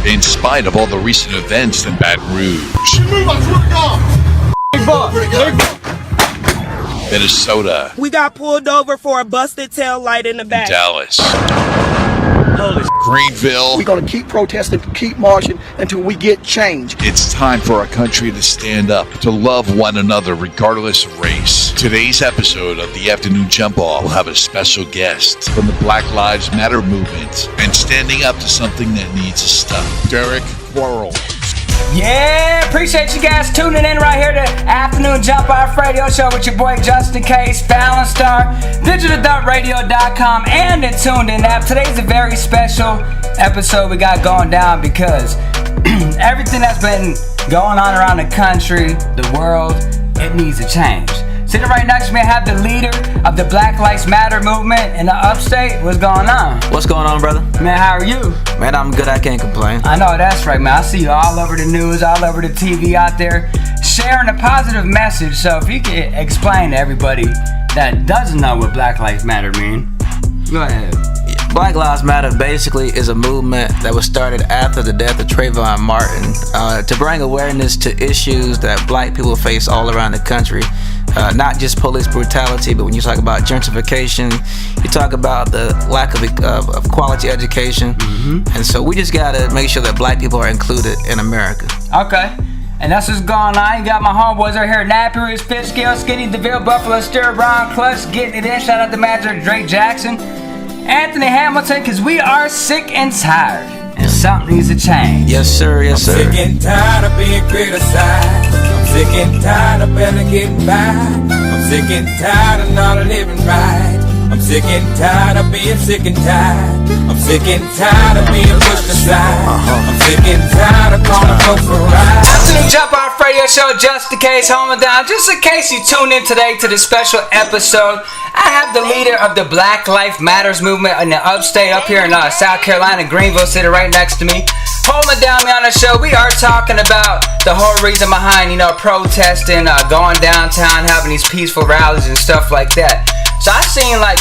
in spite of all the recent events in Baton Rouge, Move, I swear to God. Big boss. Minnesota, We got pulled over for a busted tail light in the back. Dallas, Holy Greenville. We're going to keep protesting, keep marching until we get change. It's time for our country to stand up, to love one another regardless of race. Today's episode of the Afternoon Jump Off will have a special guest from the Black Lives Matter movement and standing up to something that needs to stop, Derek Quarrel. Yeah, appreciate you guys tuning in right here to Afternoon Jump Off Radio Show with your boy Justin Kase, Fallon Starr, digital.radio.com, and the Tuned In app. Today's a very special episode we got going down because everything that's been going on around the country, the world, it needs to change. Sitting right next to me, I have the leader of the Black Lives Matter movement in the upstate. What's going on? What's going on, brother? Man, how are you? Man, I'm good. I can't complain. I know, that's right, man. I see you all over the news, all over the TV out there, sharing a positive message. So if you could explain to everybody that doesn't know what Black Lives Matter mean, go ahead. Black Lives Matter basically is a movement that was started after the death of Trayvon Martin to bring awareness to issues that black people face all around the country. Not just police brutality, but when you talk about gentrification, you talk about the lack of quality education. Mm-hmm. And so we just gotta make sure that black people are included in America. Okay. And that's what's going on. You got my homeboys right here, Nappy Roots, Fishkill, Skinny, DeVille, Buffalo, Stir, Brown, Clutch, getting it in. Shout out to manager Drake Jackson, Anthony Hamilton, because we are sick and tired. And something needs to change. Yes, sir. Yes, sir. I'm sick and tired of being criticized. I'm sick and tired of barely getting by. I'm sick and tired of not living right. I'm sick and tired of being sick and tired. I'm sick and tired of being pushed aside. I'm sick and tired of calling folks for rides. Afternoon Jump Off Radio Show, Justin Kase, home and down. Just in case you tuned in today to the special episode, I have the leader of the Black Lives Matters movement in the upstate up here in South Carolina, Greenville, sitting right next to me. Holding down me on the show, we are talking about the whole reason behind, protesting, going downtown, having these peaceful rallies and stuff like that. So I seen like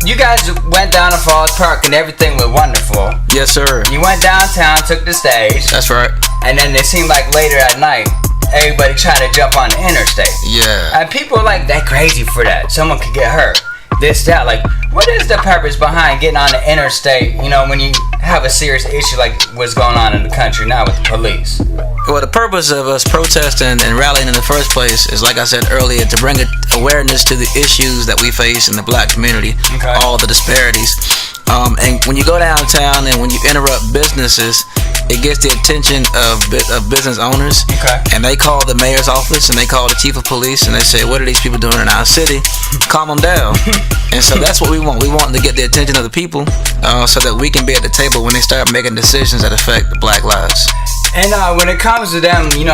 you guys went down to Falls Park and everything was wonderful. Yes, sir. You went downtown, took the stage. That's right. And then it seemed like later at night, everybody trying to jump on the interstate. Yeah. And people are like, that crazy for that. Someone could get hurt. This, that. Like, what is the purpose behind getting on the interstate, when you have a serious issue like what's going on in the country now with the police? Well, the purpose of us protesting and rallying in the first place is, like I said earlier, to bring awareness to the issues that we face in the black community, okay. All the disparities. And when you go downtown and when you interrupt businesses, it gets the attention of business owners. Okay. And they call the mayor's office and they call the chief of police and they say, what are these people doing in our city? Calm them down. And so that's what we want. We want to get the attention of the people so that we can be at the table when they start making decisions that affect the black lives. And when it comes to them, you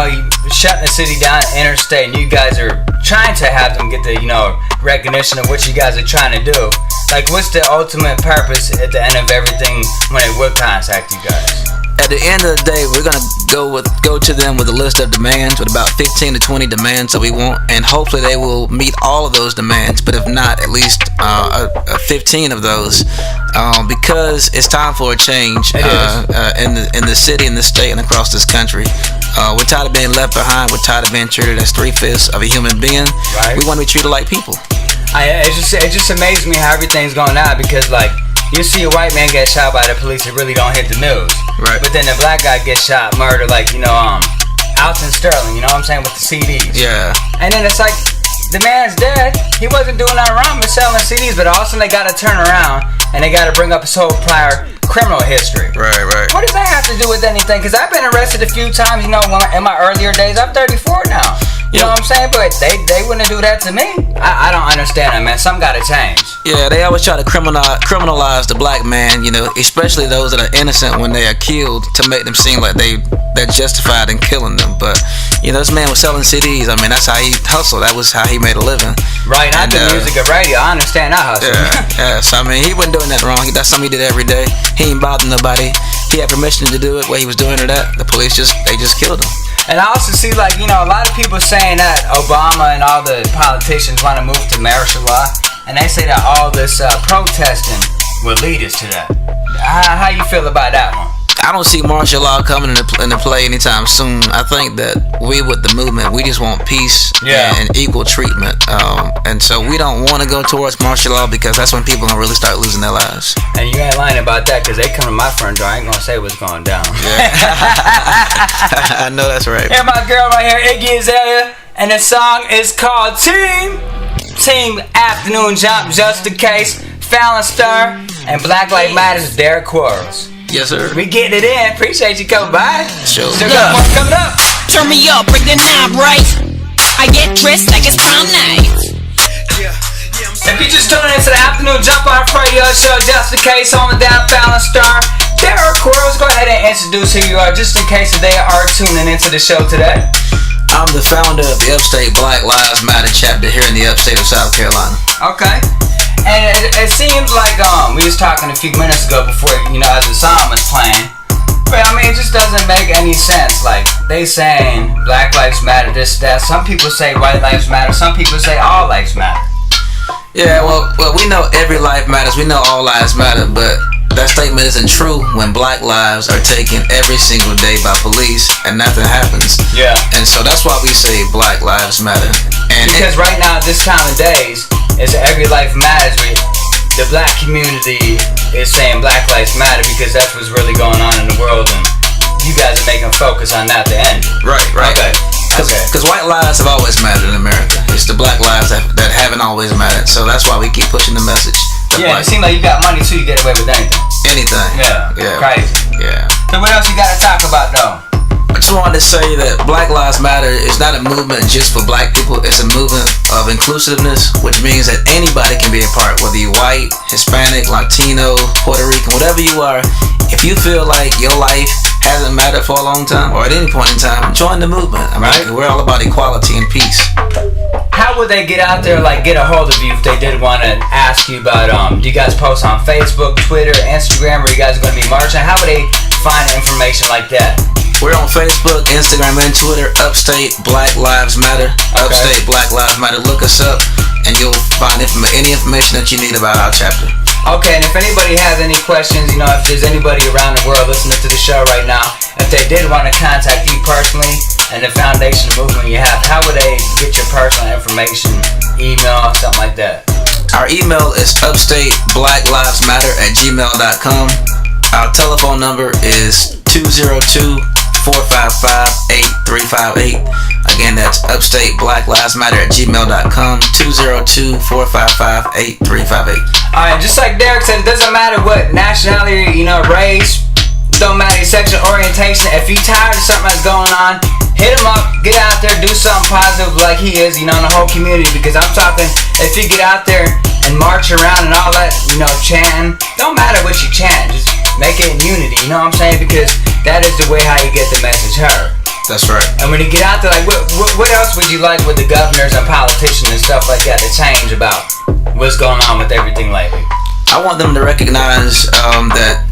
shutting the city down, interstate, and you guys are trying to have them get the, recognition of what you guys are trying to do. Like, what's the ultimate purpose at the end of everything when they would contact you guys? At the end of the day, we're gonna go to them with a list of demands, with about 15 to 20 demands that we want, and hopefully they will meet all of those demands. But if not, at least 15 of those, because it's time for a change in the city, in the state, and across this country. We're tired of being left behind. We're tired of being treated as 3/5 of a human being. Right. We want to be treated like people. It just amazes me how everything's going on because like. You see a white man get shot by the police, it really don't hit the news. Right. But then the black guy gets shot, murdered, like, Alton Sterling, you know what I'm saying, with the CDs. Yeah. And then it's like, the man's dead. He wasn't doing nothing wrong with selling CDs, but all of a sudden they got to turn around and they got to bring up his whole prior criminal history. Right. What does that have to do with anything? Because I've been arrested a few times, in my earlier days. I'm 34 now. You know what I'm saying? But they wouldn't do that to me. I don't understand that, man. Something got to change. Yeah, they always try to criminalize the black man, especially those that are innocent when they are killed, to make them seem like they're justified in killing them. But, this man was selling CDs. I mean, that's how he hustled. That was how he made a living. Right, not the music or radio. I understand that hustle. Yeah, so, I mean, he wasn't doing nothing wrong. That's something he did every day. He ain't bothering nobody. He had permission to do it while he was doing it at. The police just killed him. And I also see, like, a lot of people saying that Obama and all the politicians want to move to martial law, and they say that all this protesting will lead us to that. How you feel about that one? I don't see martial law coming into play anytime soon. I think that we with the movement, we just want peace and equal treatment. And so we don't want to go towards martial law because that's when people gonna really start losing their lives. And you ain't lying about that because they come to my front door. I ain't gonna say what's going down. Yeah. I know that's right. Here's my girl right here, Iggy Azalea, and the song is called Team Afternoon Jump, Justin Kase, Fallon Starr, and Black Lives Matter's Derek Quarles. Yes, sir. We getting it in. Appreciate you coming by. Sure. Still got more coming up. Turn me up, break the knob right. I get dressed like it's prom night. If you just tuning into the Afternoon Jump Off Radio Show, Justin Kase, on down, Fallon Starr, Derek Quarles, go ahead and introduce who you are, just in case they are tuning into the show today. I'm the founder of the Upstate Black Lives Matter chapter here in the upstate of South Carolina. Okay. And it seems like we was talking a few minutes ago before, as the song was playing. But I mean, it just doesn't make any sense. Like, they saying Black Lives Matter, this, that. Some people say white lives matter. Some people say all lives matter. Yeah, well, we know every life matters. We know all lives matter, but that statement isn't true when black lives are taken every single day by police and nothing happens. Yeah. And so that's why we say Black Lives Matter. And because right now, this time of days, it's every life matters. The black community is saying Black Lives Matter because that's what's really going on in the world, and you guys are making focus on that to end. Right. Okay. Because white lives have always mattered in America. It's the black lives that haven't always mattered. So that's why we keep pushing the message. Yeah, it seems like you got money too, you get away with anything. Anything. Yeah. Crazy. Yeah. So what else you got to talk about though? I just wanted to say that Black Lives Matter is not a movement just for black people. It's a movement of inclusiveness, which means that anybody can be a part, whether you're white, Hispanic, Latino, Puerto Rican, whatever you are. If you feel like your life hasn't mattered for a long time, or at any point in time, join the movement. I mean, we're all about equality and peace. How would they get out there, like get a hold of you if they did want to ask you about, do you guys post on Facebook, Twitter, Instagram, where you guys are going to be marching? How would they find information like that? We're on Facebook, Instagram, and Twitter, Upstate Black Lives Matter. Okay. Upstate Black Lives Matter. Look us up, and you'll find any information that you need about our chapter. Okay, and if anybody has any questions, if there's anybody around the world listening to the show right now, if they did want to contact you personally and the foundation movement you have, how would they get your personal information, email, something like that? Our email is upstateblackLivesMatter@gmail.com. Our telephone number is 202-455-8358. Again, that's upstateblackLivesMatter@gmail.com, 202-455-8358. Alright, just like Derek said, it doesn't matter what nationality, race, don't matter your sexual orientation. If you're tired of something that's going on, hit him up, get out there, do something positive like he is, in the whole community. Because I'm talking, if you get out there and march around and all that, chanting, don't matter what you chant, just make it in unity, you know what I'm saying? Because that is the way how you get the message heard. That's right. And when you get out there, like, what else would you like with the governors and politicians and stuff like that to change about what's going on with everything lately? I want them to recognize that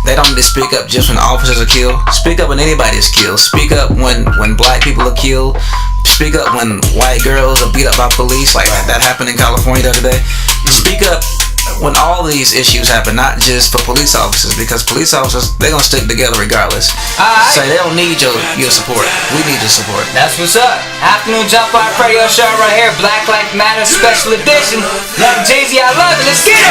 they don't need to speak up just when officers are killed. Speak up when anybody is killed. Speak up when black people are killed. Speak up when white girls are beat up by police, like that happened in California the other day. Speak up when all these issues happen, not just for police officers, because police officers, they're gonna stick together regardless. So they don't need your support. We need your support. That's what's up. Afternoon Jump Off Radio Show right here, Black Lives Matter Special Edition. Love Jay-Z, I love it. Let's get it.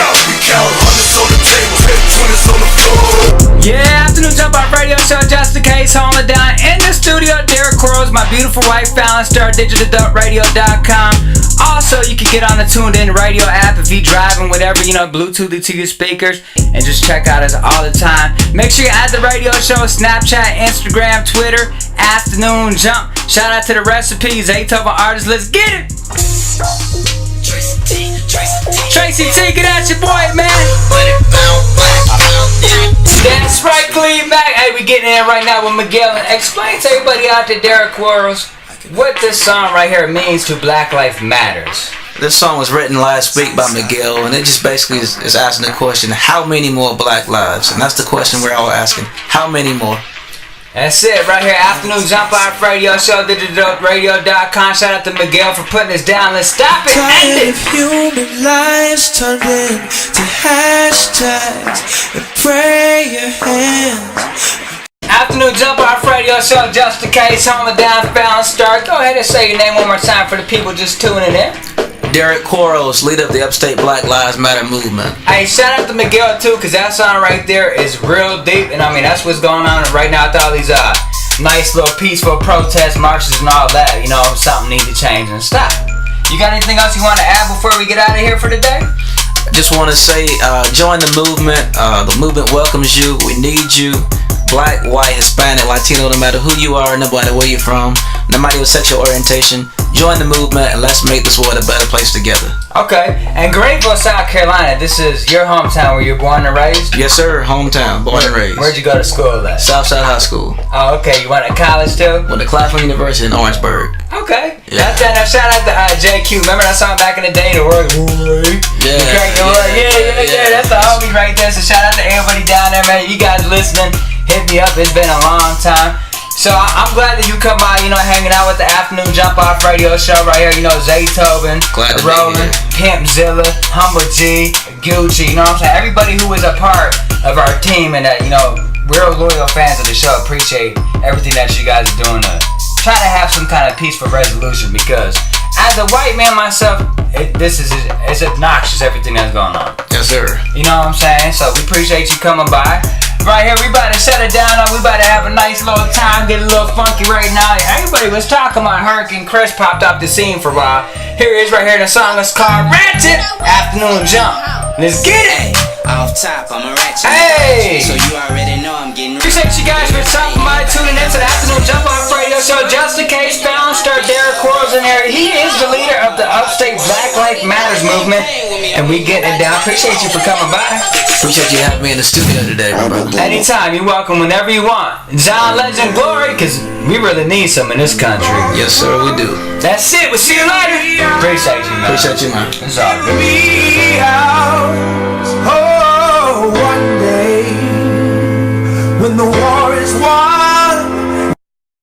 Yeah, Afternoon Jump Off Radio Show, Justin Kase, holding it down in the studio. Derek Quarles, my beautiful wife, Fallon Starr, digitaldubtradio.com. Also, you can get on the Tuned In Radio app if you're driving, whatever, Bluetooth it to your speakers, and just check out us all the time. Make sure you add the radio show, Snapchat, Instagram, Twitter, Afternoon Jump. Shout out to the recipes, Zaytoven artists. Let's get it. Tracy T, get at your boy, man. That's right, Cleve Mac. Hey, we getting in right now with Miguel, and explain to everybody out there, Derek Quarles, what this song right here means to Black Lives Matters. This song was written last week by Miguel, and it just basically is asking the question, how many more black lives? And that's the question we're all asking. How many more? That's it, right here. Afternoon Jump Off Radio Show, digitaldubtradio.com. Shout out to Miguel for putting us down. Let's stop it. End it. Human lives turned into hashtags and prayer hands. Afternoon Jump Off Radio Show. Justin Kase, home down, Fallon Starr. Go ahead and say your name one more time for the people just tuning in. Derek Quarles, leader of the Upstate Black Lives Matter movement. Hey, shout out to Miguel too, cause that song right there is real deep, and I mean that's what's going on right now with all these nice little peaceful protest marches and all that. You know, something needs to change and stop. You got anything else you want to add before we get out of here for today? Just want to say, join the movement. The movement welcomes you. We need you. Black, white, Hispanic, Latino, no matter who you are, no matter where you're from, no matter your sexual orientation, join the movement and let's make this world a better place together. Okay, and Greenville, South Carolina, this is your hometown where you're born and raised? Yes, sir, hometown, born and raised. Where'd you go to school at? Southside High School. Oh, okay, you went to college too? Went to Claflin University in Orangeburg. Okay. Yeah. Now shout out to JQ. Remember that song back in the day, the word? Yeah. Yeah, that's the homie right there. So shout out to everybody down there, man. You guys listening, hit me up. It's been a long time. So I'm glad that you come by, you know, hanging out with the Afternoon Jump Off Radio Show right here. You know, Zaytoven, Roland, Pimpzilla, Humble G, Gucci, you know what I'm saying? Everybody who is a part of our team and that, you know, real loyal fans of the show appreciate everything that you guys are doing to try to have some kind of peaceful resolution, because as a white man myself, it's obnoxious everything that's going on. Yes, sir. You know what I'm saying? So we appreciate you coming by. Right here, we about to shut it down. We about to have a nice little time, get a little funky right now. Everybody was talking about Hurricane Chris popped off the scene for a while. Here it is right here. The song is called Ratchet Afternoon Jump. Let's get it. Off top, I'm a ratchet. Hey! So you already know I'm getting. Appreciate you guys for stopping by, tuning in to the Afternoon Jump Off Radio Show. Justin Kase, Fallon Starr, Derek Quarles in there. He is the leader of the Upstate Black Lives Matters movement, and we getting it down. Appreciate you for coming by. Appreciate you having me in the studio today, my brother. Anytime, you're welcome whenever you want. Zion Legend Glory, because we really need some in this country. Yes, sir, we do. That's it. We'll see you later. Appreciate you, man. Appreciate you, man. It's all good.